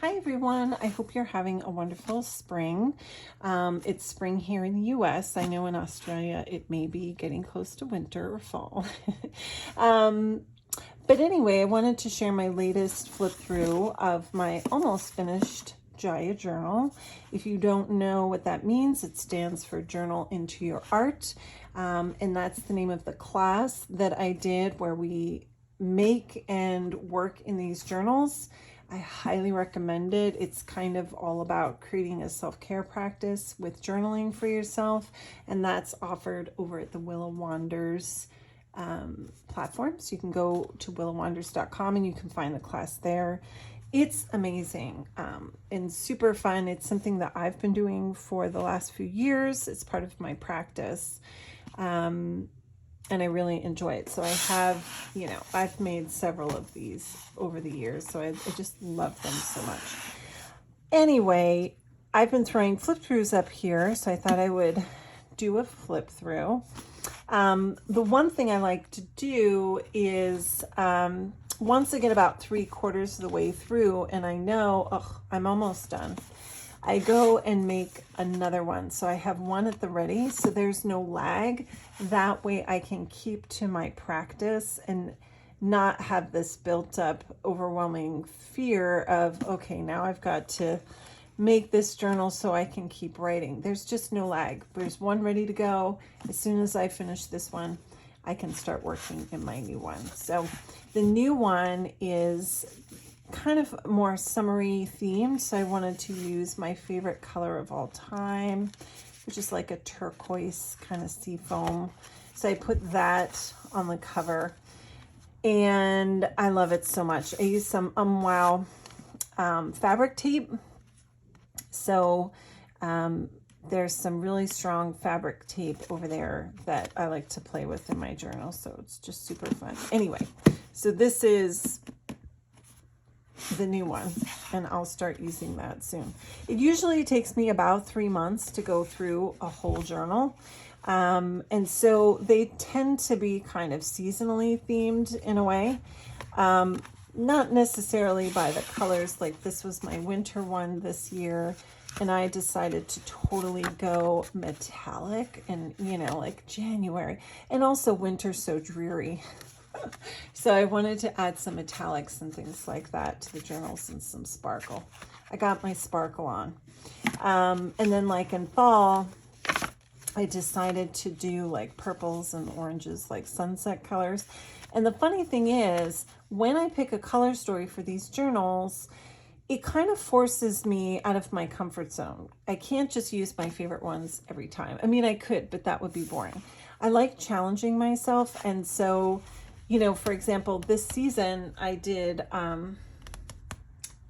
Hi everyone, I hope you're having a wonderful spring. It's spring here in the US. I know in Australia it may be getting close to winter or fall. um, but anyway, I wanted to share my latest flip through of my almost finished JIYA journal. If you don't know what that means, it stands for Journal into Your Art. And that's the name of the class that I did where we make and work in these journals. I highly recommend it. It's kind of all about creating a self-care practice with journaling for yourself, and that's offered over at the Willow Wanders platform. So you can go to willowwanders.com and you can find the class there. It's amazing and super fun. It's something that I've been doing for the last few years. It's part of my practice. And I really enjoy it. So I have, I've made several of these over the years. So I just love them so much. Anyway, I've been throwing flip throughs up here. So I thought I would do a flip through. The one thing I like to do is once I get about 3/4 of the way through and I know, I'm almost done, I go and make another one. So I have one at the ready, so there's no lag. That way I can keep to my practice and not have this built up overwhelming fear of, okay, now I've got to make this journal so I can keep writing. There's just no lag. There's one ready to go. As soon as I finish this one, I can start working in my new one. So the new one is kind of more summery themed, so I wanted to use my favorite color of all time, which is like a turquoise kind of sea foam. So I put that on the cover and I love it so much. I use some Wow fabric tape. So there's some really strong fabric tape over there that I like to play with in my journal, so it's just super fun. Anyway, so this is the new one and I'll start using that soon. It usually takes me about 3 months to go through a whole journal. And so they tend to be kind of seasonally themed in a way. Not necessarily by the colors, like this was my winter one this year and I decided to totally go metallic and, like January, and also winter's so dreary. So I wanted to add some metallics and things like that to the journals and some sparkle. I got my sparkle on. And then like in fall, I decided to do like purples and oranges, like sunset colors. And the funny thing is, when I pick a color story for these journals, it kind of forces me out of my comfort zone. I can't just use my favorite ones every time. I mean, I could, but that would be boring. I like challenging myself. And so, for example, this season I did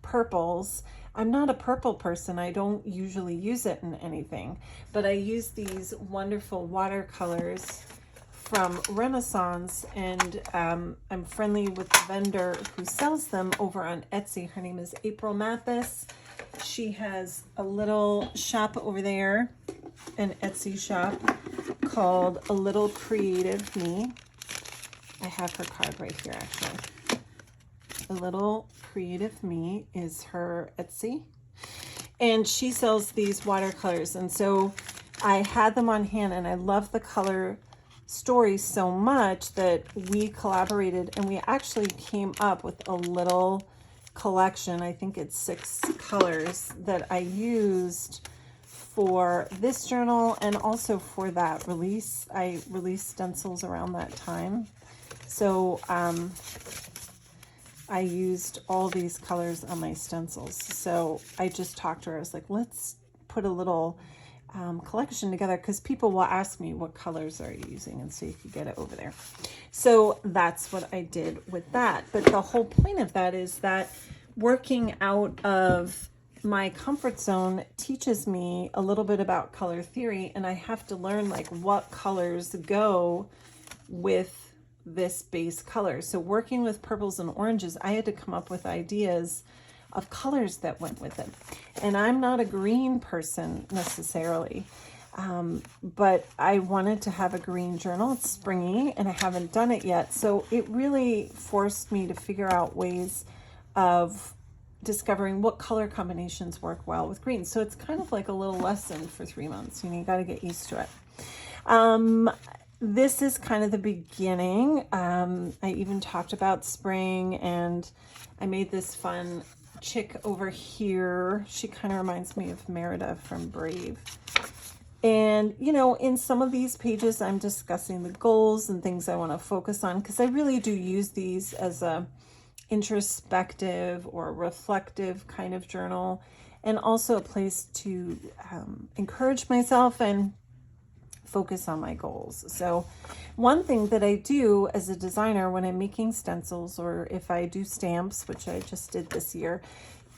purples. I'm not a purple person. I don't usually use it in anything, but I use these wonderful watercolors from Renaissance, and I'm friendly with the vendor who sells them over on Etsy. Her name is April Mathis. She has a little shop over there, an Etsy shop called A Little Creative Me. I have her card right here, actually. A Little Creative Me is her Etsy. And she sells these watercolors. And so I had them on hand and I love the color story so much that we collaborated and we actually came up with a little collection. I think it's 6 colors that I used for this journal and also for that release. I released stencils around that time. So I used all these colors on my stencils. So I just talked to her. I was like, let's put a little collection together, because people will ask me what colors are you using, and so you could get it over there. So that's what I did with that. But the whole point of that is that working out of my comfort zone teaches me a little bit about color theory, and I have to learn like what colors go with this base color. So working with purples and oranges, I had to come up with ideas of colors that went with it. And I'm not a green person necessarily, but I wanted to have a green journal. It's springy and I haven't done it yet. So it really forced me to figure out ways of discovering what color combinations work well with green. So it's kind of like a little lesson for 3 months. You know, you got to get used to it. This is kind of the beginning. I even talked about spring, and I made this fun chick over here. She kind of reminds me of Merida from Brave. And, you know, in some of these pages, I'm discussing the goals and things I want to focus on, because I really do use these as a introspective or reflective kind of journal, and also a place to encourage myself and focus on my goals. So one thing that I do as a designer when I'm making stencils, or if I do stamps, which I just did this year,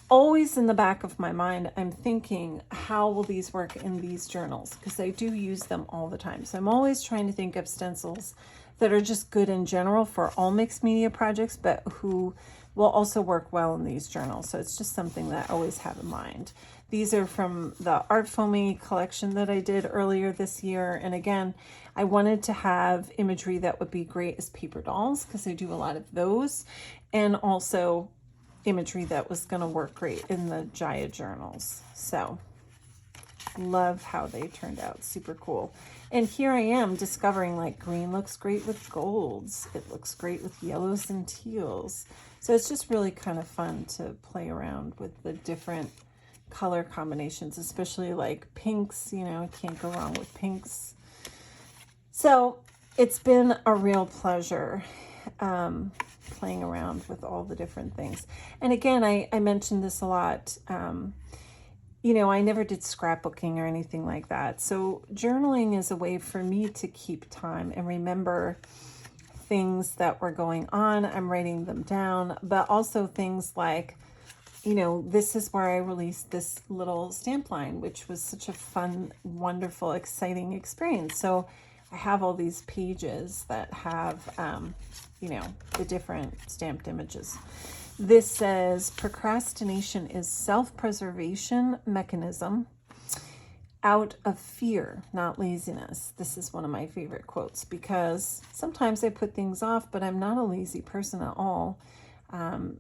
always in the back of my mind, I'm thinking, how will these work in these journals? Because I do use them all the time. So I'm always trying to think of stencils that are just good in general for all mixed media projects, but who will also work well in these journals. So it's just something that I always have in mind. These are from the Art Foamy collection that I did earlier this year. And again, I wanted to have imagery that would be great as paper dolls, because I do a lot of those, and also imagery that was going to work great in the JIYA journals. So love how they turned out. Super cool. And here I am discovering, like, green looks great with golds. It looks great with yellows and teals. So it's just really kind of fun to play around with the different color combinations, especially like pinks. You know, can't go wrong with pinks. So it's been a real pleasure playing around with all the different things. And again, I mentioned this a lot. You know, I never did scrapbooking or anything like that. So journaling is a way for me to keep time and remember things that were going on. I'm writing them down, but also things like, you know, this is where I released this little stamp line, which was such a fun, wonderful, exciting experience. So I have all these pages that have, you know, the different stamped images. This says, procrastination is self-preservation mechanism out of fear, not laziness. This is one of my favorite quotes, because sometimes I put things off, but I'm not a lazy person at all. I'm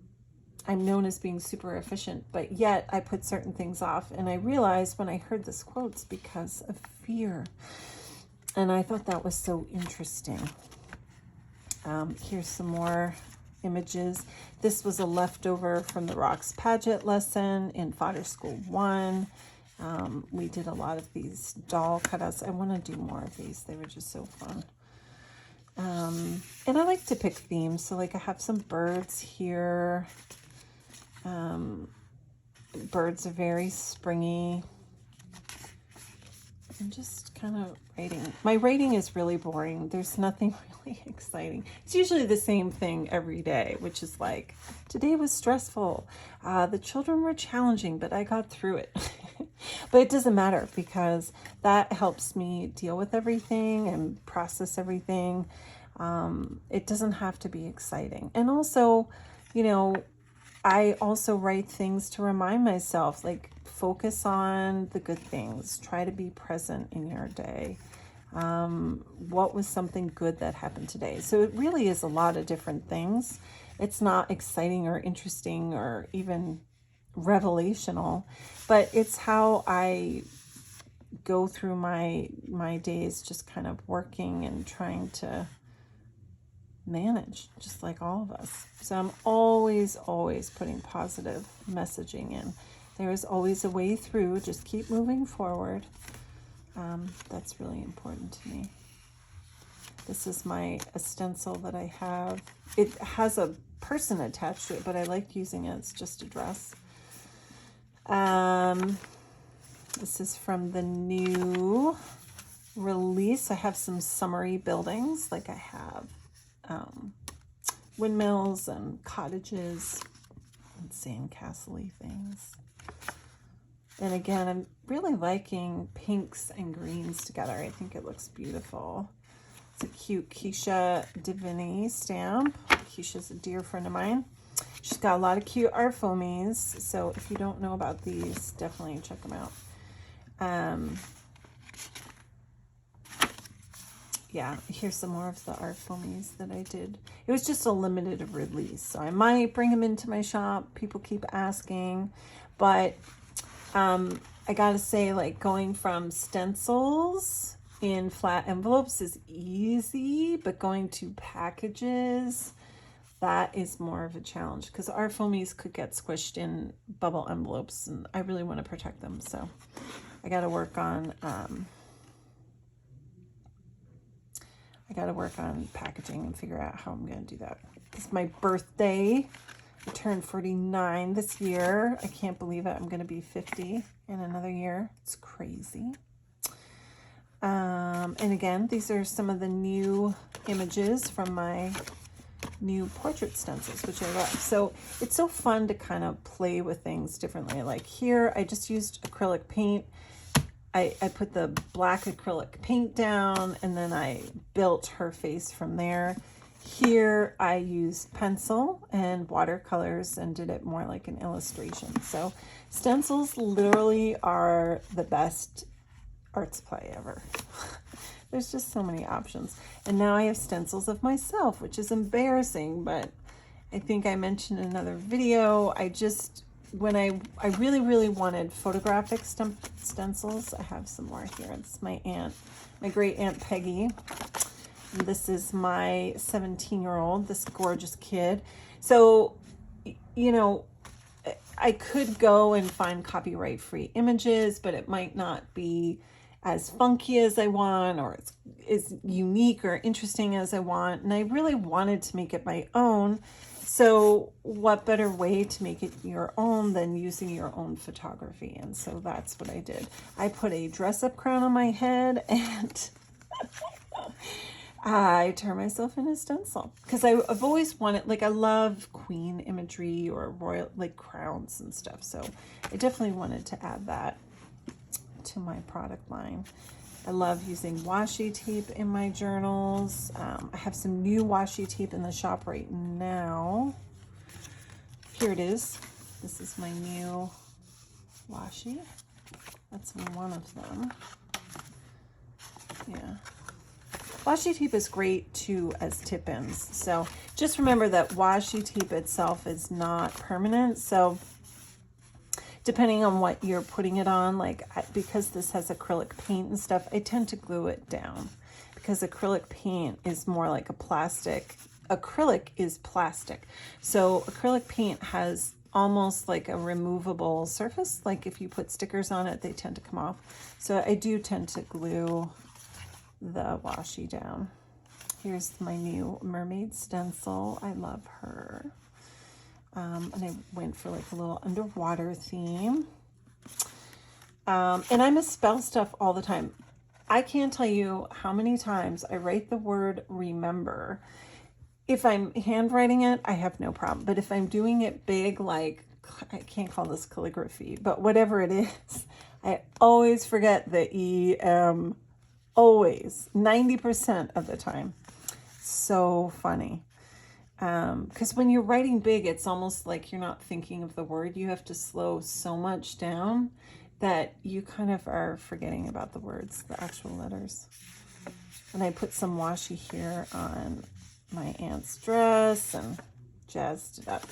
known as being super efficient, but yet I put certain things off. And I realized when I heard this quote, it's because of fear. And I thought that was so interesting. Here's some more images. This was a leftover from the Rocks Pageant lesson in Fodder School 1. We did a lot of these doll cutouts. I want to do more of these. They were just so fun. And I like to pick themes. So like I have some birds here. Birds are very springy. I'm just kind of writing. My writing is really boring. There's nothing really exciting. It's usually the same thing every day, which is like, today was stressful. The children were challenging, but I got through it. But it doesn't matter, because that helps me deal with everything and process everything. It doesn't have to be exciting. And also, you know, I also write things to remind myself, like, focus on the good things. Try to be present in your day. What was something good that happened today? So it really is a lot of different things. It's not exciting or interesting or even revelational, but it's how I go through my days, just kind of working and trying to manage, just like all of us. So I'm always putting positive messaging in. There is always a way through. Just keep moving forward. That's really important to me. This is my stencil that I have. It has a person attached to it, but I like using it as just a dress. This is from the new release. I have some summery buildings, like I have windmills and cottages and sandcastle-y things. And again, I'm really liking pinks and greens together. I think it looks beautiful. It's a cute Keisha Divini stamp. Keisha's a dear friend of mine. She's got a lot of cute art foamies. So if you don't know about these, definitely check them out. yeah, here's some more of the art foamies that I did. It was just a limited release, so I might bring them into my shop. People keep asking, but I gotta say, like, going from stencils in flat envelopes is easy, but going to packages, that is more of a challenge, because our foamies could get squished in bubble envelopes, and I really want to protect them. So I got to work on packaging and figure out how I'm going to do that. It's my birthday. I turned 49 this year. I can't believe it. I'm going to be 50 in another year. It's crazy. And again, these are some of the new images from my new portrait stencils, which I love. So it's so fun to kind of play with things differently. Like here, I just used acrylic paint. I put the black acrylic paint down, and then I built her face from there. Here I used pencil and watercolors and did it more like an illustration. So stencils literally are the best art supply ever. There's just so many options. And now I have stencils of myself, which is embarrassing, but I think I mentioned in another video, when I really, really wanted photographic stencils. I have some more here. It's my great aunt Peggy. And this is my 17-year-old, this gorgeous kid. So, you know, I could go and find copyright-free images, but it might not be as funky as I want, or as unique or interesting as I want. And I really wanted to make it my own. So what better way to make it your own than using your own photography? And so that's what I did. I put a dress-up crown on my head, and I turned myself into a stencil, because I've always wanted, like, I love queen imagery or royal, like, crowns and stuff. So I definitely wanted to add that to my product line. I love using washi tape in my journals. I have some new washi tape in the shop right now. Here it is. This is my new washi. That's one of them. Yeah. Washi tape is great too as tip-ins. So just remember that washi tape itself is not permanent. So depending on what you're putting it on, like, because this has acrylic paint and stuff, I tend to glue it down, because acrylic paint is more like a plastic. Acrylic is plastic. So acrylic paint has almost like a removable surface. Like if you put stickers on it, they tend to come off. So I do tend to glue the washi down. Here's my new mermaid stencil. I love her. And I went for like a little underwater theme. And I misspell stuff all the time. I can't tell you how many times I write the word remember. If I'm handwriting it, I have no problem. But if I'm doing it big, like, I can't call this calligraphy, but whatever it is, I always forget the E-M. Always, 90% of the time. So funny. Because when you're writing big, it's almost like you're not thinking of the word. You have to slow so much down that you kind of are forgetting about the words, the actual letters. And I put some washi here on my aunt's dress and jazzed it up.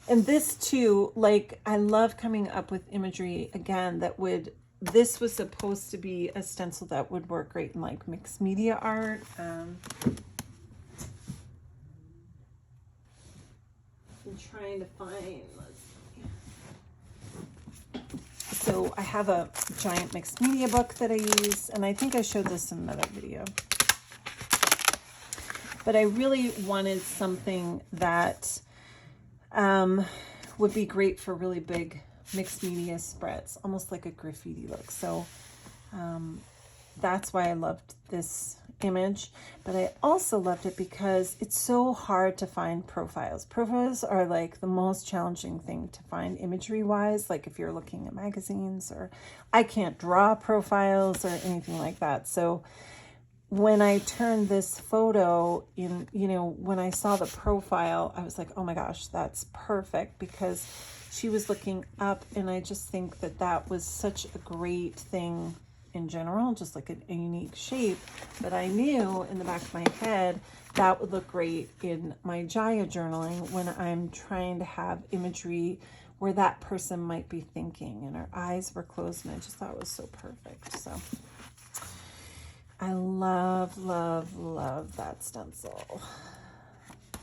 And this too, like, I love coming up with imagery, again, that would, this was supposed to be a stencil that would work great in like mixed media art. I'm trying to find, let's see. So I have a giant mixed media book that I use, and I think I showed this in another video. But I really wanted something that would be great for really big mixed media spreads, almost like a graffiti look. So that's why I loved this image, but I also loved it because it's so hard to find profiles. Profiles are like the most challenging thing to find imagery wise, like if you're looking at magazines, or I can't draw profiles or anything like that. So when I turned this photo in, you know, when I saw the profile, I was like, oh my gosh, that's perfect, because she was looking up, and I just think that that was such a great thing in general, just like a unique shape. But I knew in the back of my head that would look great in my JIYA journaling when I'm trying to have imagery where that person might be thinking and her eyes were closed, and I just thought it was so perfect. So I love, love, love that stencil.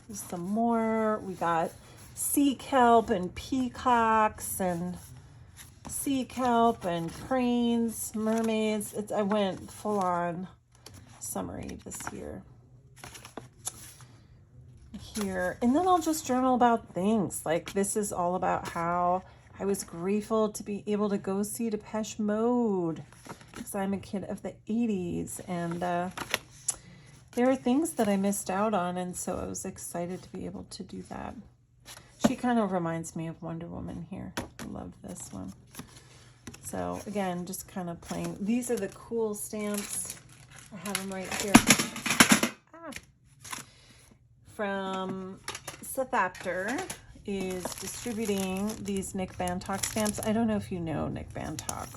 There's some more. We got sea kelp and peacocks and sea kelp and cranes, mermaids. I went full on summery this year. Here, and then I'll just journal about things. Like this is all about how I was grateful to be able to go see Depeche Mode because I'm a kid of the 80s, and there are things that I missed out on, and so I was excited to be able to do that. She kind of reminds me of Wonder Woman here. I love this one. So again, just kind of playing. These are the cool stamps. I have them right here. From Seth Apter is distributing these Nick Bantock stamps. I don't know if you know Nick Bantock,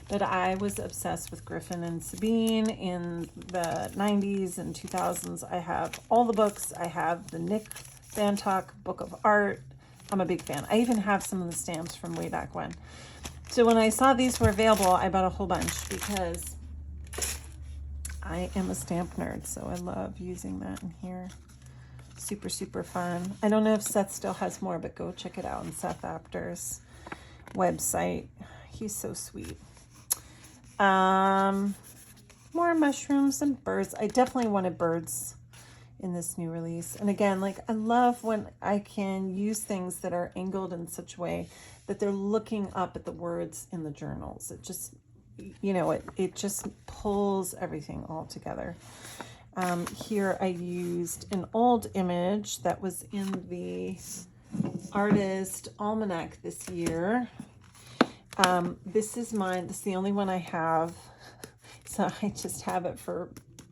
but I was obsessed with Griffin and Sabine in the 90s and 2000s. I have all the books. I have the Nick Bantock Book of Art. I'm a big fan. I even have some of the stamps from way back when. So when I saw these were available, I bought a whole bunch because I am a stamp nerd, so I love using that in here. Super, super fun. I don't know if Seth still has more, but go check it out on Seth Apter's website. He's so sweet. More mushrooms and birds. I definitely wanted birds in this new release. And again, like I love when I can use things that are angled in such a way that they're looking up at the words in the journals. It just, you know, it just pulls everything all together. Here I used an old image that was in the Artist Almanac this year. This is mine. This is the only one I have. So I just have it for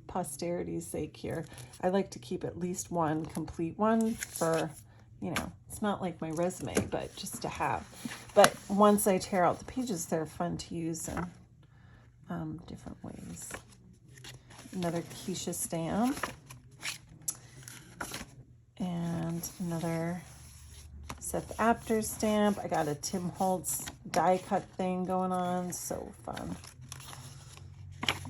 posterity's sake here. I like to keep at least one complete one for, you know, it's not like my resume, but just to have. But once I tear out the pages, they're fun to use in different ways. Another Keisha stamp. And another Seth Apter stamp. I got a Tim Holtz die cut thing going on. So fun.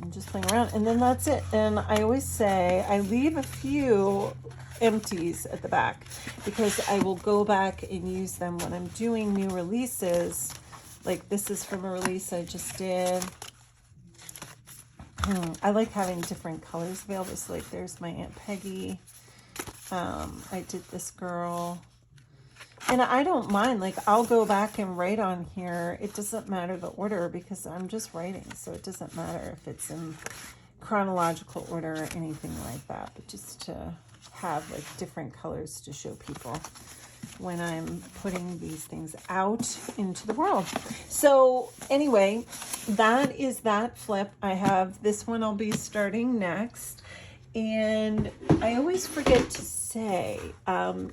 I'm just playing around. And then that's it. And I always say I leave a few empties at the back because I will go back and use them when I'm doing new releases. Like this is from a release I just did. I like having different colors available. So like there's my Aunt Peggy. I did this girl. And I don't mind. Like I'll go back and write on here. It doesn't matter the order because I'm just writing. So it doesn't matter if it's in chronological order or anything like that. But just to have like different colors to show people when I'm putting these things out into the world. So anyway, that is that flip. I have this one I'll be starting next. And I always forget to say,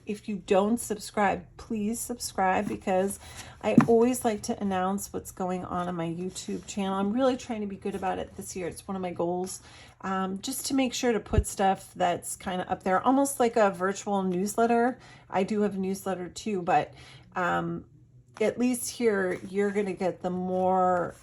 if you don't subscribe, please subscribe because I always like to announce what's going on my YouTube channel. I'm really trying to be good about it this year. It's one of my goals, just to make sure to put stuff that's kind of up there, almost like a virtual newsletter. I do have a newsletter too, but at least here you're going to get the more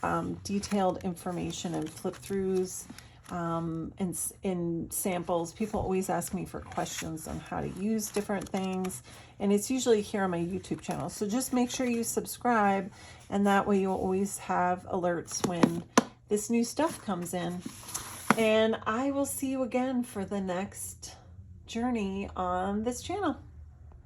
detailed information and flip throughs. And in samples. People always ask me for questions on how to use different things, and it's usually here on my YouTube channel. So just make sure you subscribe, and that way you'll always have alerts when this new stuff comes in. And I will see you again for the next journey on this channel.